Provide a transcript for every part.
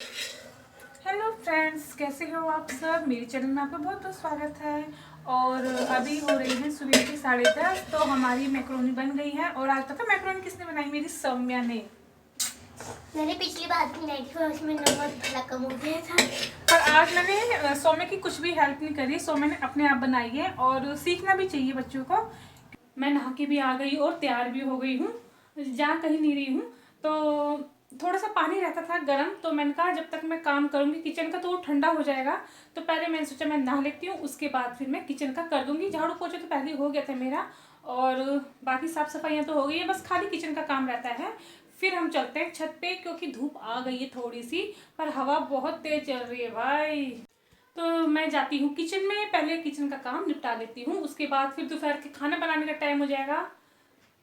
Hello friends, कैसे हो आप सब। मेरे चैनल में आपका बहुत बहुत स्वागत है। और अभी हो रही है सुबह की 10:30। तो हमारी मैक्रोनी बन गई है। और आज पता मैक्रोनी किसने बनाई? मेरी सौम्या ने। मैंने पिछली बार बनाई थी और उसमें नमक थोड़ा कम हो गया था। पर आज मैंने सौम्या की कुछ भी हेल्प नहीं करी। सौम्या ने अपने आप बनाई है और सीखना भी चाहिए बच्चों को। मैं नहा के भी आ गई और तैयार भी हो गई हूँ। जा कहीं नहीं रही हूँ। तो थोड़ा सा पानी रहता था गर्म, तो मैंने कहा जब तक मैं काम करूँगी किचन का तो वो ठंडा हो जाएगा। तो पहले मैंने सोचा मैं नहा लेती हूँ, उसके बाद फिर मैं किचन का कर दूँगी। झाड़ू पोछा तो पहले हो गया था मेरा, और बाकी साफ़ सफाइयाँ तो हो गई है, बस खाली किचन का काम रहता है। फिर हम चलते हैं छत पे, क्योंकि धूप आ गई है थोड़ी सी, पर हवा बहुत तेज चल रही है भाई। तो मैं जाती हूँ किचन में, पहले किचन का काम निपटा लेती हूँ, उसके बाद फिर दोपहर के खाना बनाने का टाइम हो जाएगा।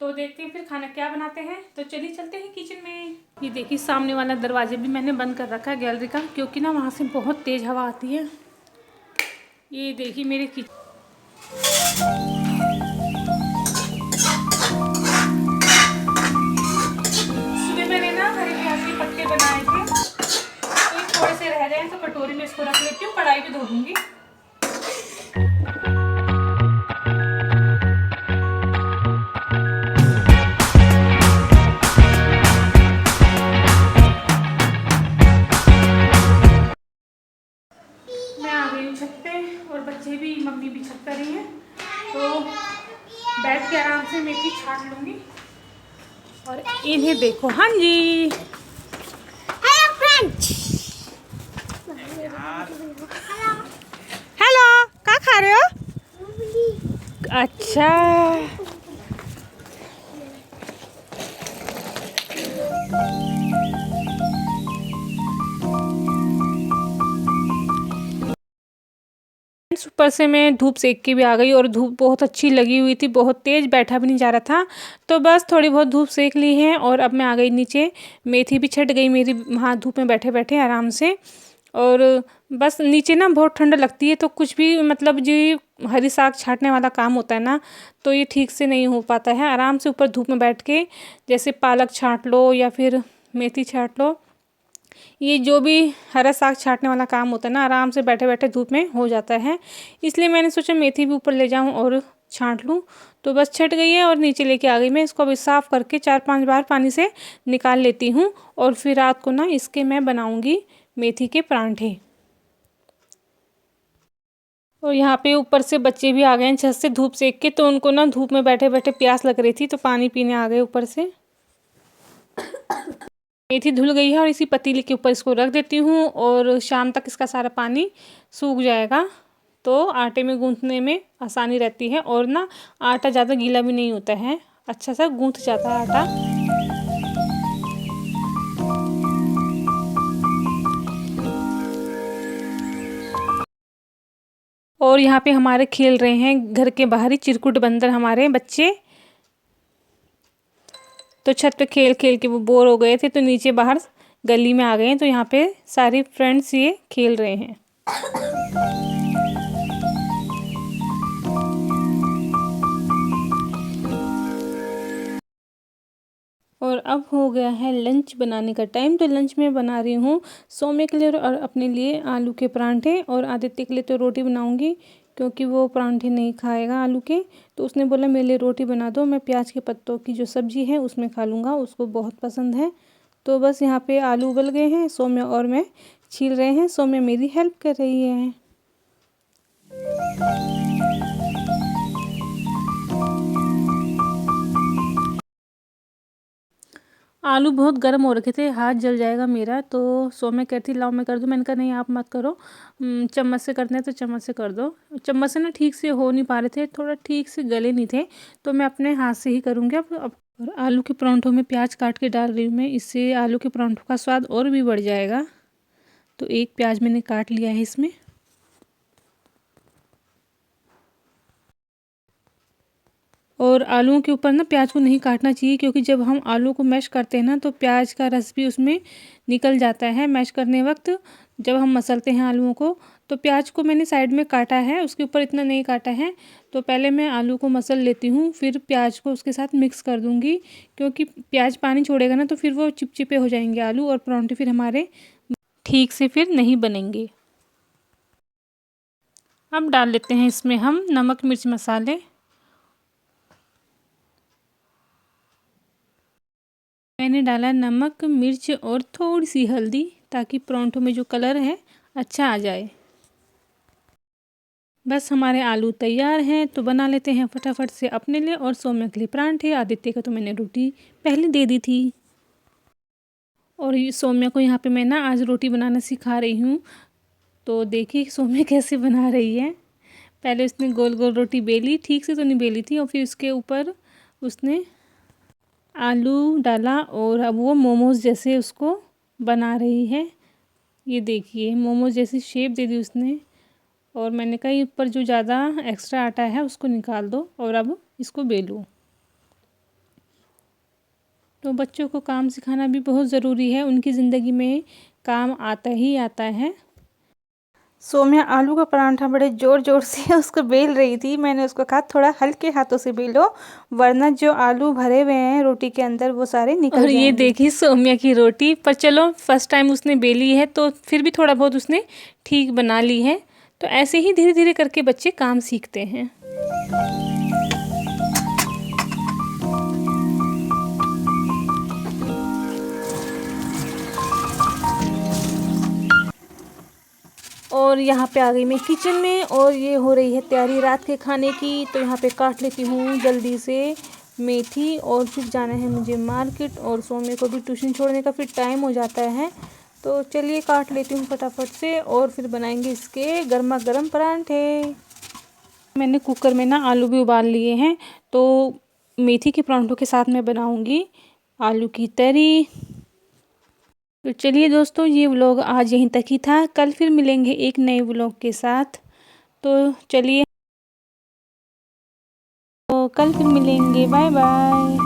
तो देखते हैं फिर खाना क्या बनाते हैं। तो चलिए चलते हैं किचन में। ये देखिए सामने वाला दरवाजे भी मैंने बंद कर रखा है गैलरी का, क्योंकि ना वहाँ से बहुत तेज़ हवा आती है। ये देखिए मेरे किचन। सुबह मैंने ना हरे प्याज के पत्ते बनाए थे, तो ये थोड़े से रह गए हैं, तो कटोरी में इसको रख लेती हूँ, कढ़ाई भी धो दूँगी। मैं आ गई हूँ छत पे, और बच्चे भी, मम्मी भी छत पर ही हैं। तो बैठ के आराम से मेथी छाट लूँगी। और इन्हें देखो, हाँ जी। Hello friends. हेलो, क्या खा रहे हो? अच्छा। ऊपर से मैं धूप सेक के भी आ गई, और धूप बहुत अच्छी लगी हुई थी, बहुत तेज़, बैठा भी नहीं जा रहा था। तो बस थोड़ी बहुत धूप सेक ली है, और अब मैं आ गई नीचे। मेथी भी छट गई मेरी वहाँ धूप में बैठे बैठे आराम से। और बस नीचे ना बहुत ठंड लगती है, तो कुछ भी मतलब जी हरी साग छाटने वाला काम होता है ना, तो ये ठीक से नहीं हो पाता है। आराम से ऊपर धूप में बैठ के, जैसे पालक छाट लो या फिर मेथी छाट लो, ये जो भी हरा साग छाटने वाला काम होता है ना, आराम से बैठे बैठे धूप में हो जाता है। इसलिए मैंने सोचा मेथी भी ऊपर ले जाऊं और छांट लूं। तो बस छट गई है, और नीचे लेके आ गई मैं। इसको अभी साफ़ करके 4-5 बार पानी से निकाल लेती हूँ, और फिर रात को ना इसके मैं बनाऊँगी मेथी के परांठे। और यहाँ पे ऊपर से बच्चे भी आ गए हैं छत से धूप सेक के, तो उनको ना धूप में बैठे बैठे प्यास लग रही थी, तो पानी पीने आ गए ऊपर से। मेथी धुल गई है, और इसी पतीले के ऊपर इसको रख देती हूँ, और शाम तक इसका सारा पानी सूख जाएगा। तो आटे में गूँथने में आसानी रहती है, और ना आटा ज़्यादा गीला भी नहीं होता है, अच्छा सा गूँथ जाता है आटा। और यहाँ पे हमारे खेल रहे हैं घर के बाहर ही चिरकुट बंदर, हमारे बच्चे। तो छत पे खेल खेल के वो बोर हो गए थे, तो नीचे बाहर गली में आ गए हैं। तो यहाँ पे सारे फ्रेंड्स ये खेल रहे हैं। और अब हो गया है लंच बनाने का टाइम। तो लंच में बना रही हूँ सौम्य के लिए और अपने लिए आलू के परांठे, और आदित्य के लिए तो रोटी बनाऊँगी, क्योंकि वो परांठे नहीं खाएगा आलू के। तो उसने बोला मेरे लिए रोटी बना दो, मैं प्याज के पत्तों की जो सब्ज़ी है उसमें खा लूँगा, उसको बहुत पसंद है। तो बस यहाँ पे आलू उबल गए हैं, सौम्य और मैं छील रहे हैं। सौम्य मेरी हेल्प कर रही है। आलू बहुत गर्म हो रखे थे, हाथ जल जाएगा मेरा। तो सौम्य कहती लाओ मैं कर दूँ, मैंने कहा नहीं आप मत करो, चम्मच से करते हैं तो चम्मच से कर दो। चम्मच से ना ठीक से हो नहीं पा रहे थे, थोड़ा ठीक से गले नहीं थे, तो मैं अपने हाथ से ही करूँगी अब। और आलू के परांठों में प्याज काट के डाल रही हूँ मैं, इससे आलू के परांठों का स्वाद और भी बढ़ जाएगा। तो एक प्याज मैंने काट लिया है इसमें। और आलूओं के ऊपर ना प्याज को नहीं काटना चाहिए, क्योंकि जब हम आलू को मैश करते हैं ना, तो प्याज का रस भी उसमें निकल जाता है मैश करने वक्त, जब हम मसलते हैं आलूओं को। तो प्याज को मैंने साइड में काटा है, उसके ऊपर इतना नहीं काटा है। तो पहले मैं आलू को मसल लेती हूँ, फिर प्याज को उसके साथ मिक्स कर दूँगी, क्योंकि प्याज पानी छोड़ेगा ना, तो फिर वो चिपचिपे हो जाएंगे आलू, और परांठे फिर हमारे ठीक से फिर नहीं बनेंगे। अब डाल लेते हैं इसमें हम नमक मिर्च मसाले। मैंने डाला नमक मिर्च और थोड़ी सी हल्दी ताकि परांठों में जो कलर है अच्छा आ जाए। बस हमारे आलू तैयार हैं, तो बना लेते हैं फटाफट से अपने लिए और सौम्या के लिए परांठे। आदित्य को तो मैंने रोटी पहले दे दी थी और ये सौम्या को यहाँ पे मैं ना आज रोटी बनाना सिखा रही हूँ। तो देखिए सौम्या कैसे बना रही है। पहले उसने गोल गोल रोटी बेली, ठीक से तो नहीं बेली थी, और फिर उसके ऊपर उसने आलू डाला और अब वो मोमोज़ जैसे उसको बना रही है। ये देखिए मोमोज़ जैसी शेप दे दी उसने। और मैंने कहा ऊपर जो ज़्यादा एक्स्ट्रा आटा है उसको निकाल दो और अब इसको बेलो। तो बच्चों को काम सिखाना भी बहुत ज़रूरी है, उनकी ज़िंदगी में काम आता ही आता है। सौम्या आलू का परांठा बड़े ज़ोर ज़ोर से उसको बेल रही थी। मैंने उसको कहा थोड़ा हल्के हाथों से बेलो, वरना जो आलू भरे हुए हैं रोटी के अंदर वो सारे निकल जाएंगे। और ये देखिए सौम्या की रोटी, पर चलो फर्स्ट टाइम उसने बेली है तो फिर भी थोड़ा बहुत उसने ठीक बना ली है। तो ऐसे ही धीरे धीरे करके बच्चे काम सीखते हैं। और यहाँ पे आ गई मैं किचन में और ये हो रही है तैयारी रात के खाने की। तो यहाँ पे काट लेती हूँ जल्दी से मेथी और फिर जाना है मुझे मार्केट और सौम्या को भी ट्यूशन छोड़ने का फिर टाइम हो जाता है। तो चलिए काट लेती हूँ फटाफट से और फिर बनाएंगे इसके गर्मा गर्म परांठे। मैंने कुकर में ना आलू भी उबाल लिए हैं, तो मेथी के परांठों के साथ मैं बनाऊँगी आलू की तरी। तो चलिए दोस्तों ये व्लॉग आज यहीं तक ही था, कल फिर मिलेंगे एक नए व्लॉग के साथ। तो चलिए तो कल फिर मिलेंगे, बाय बाय।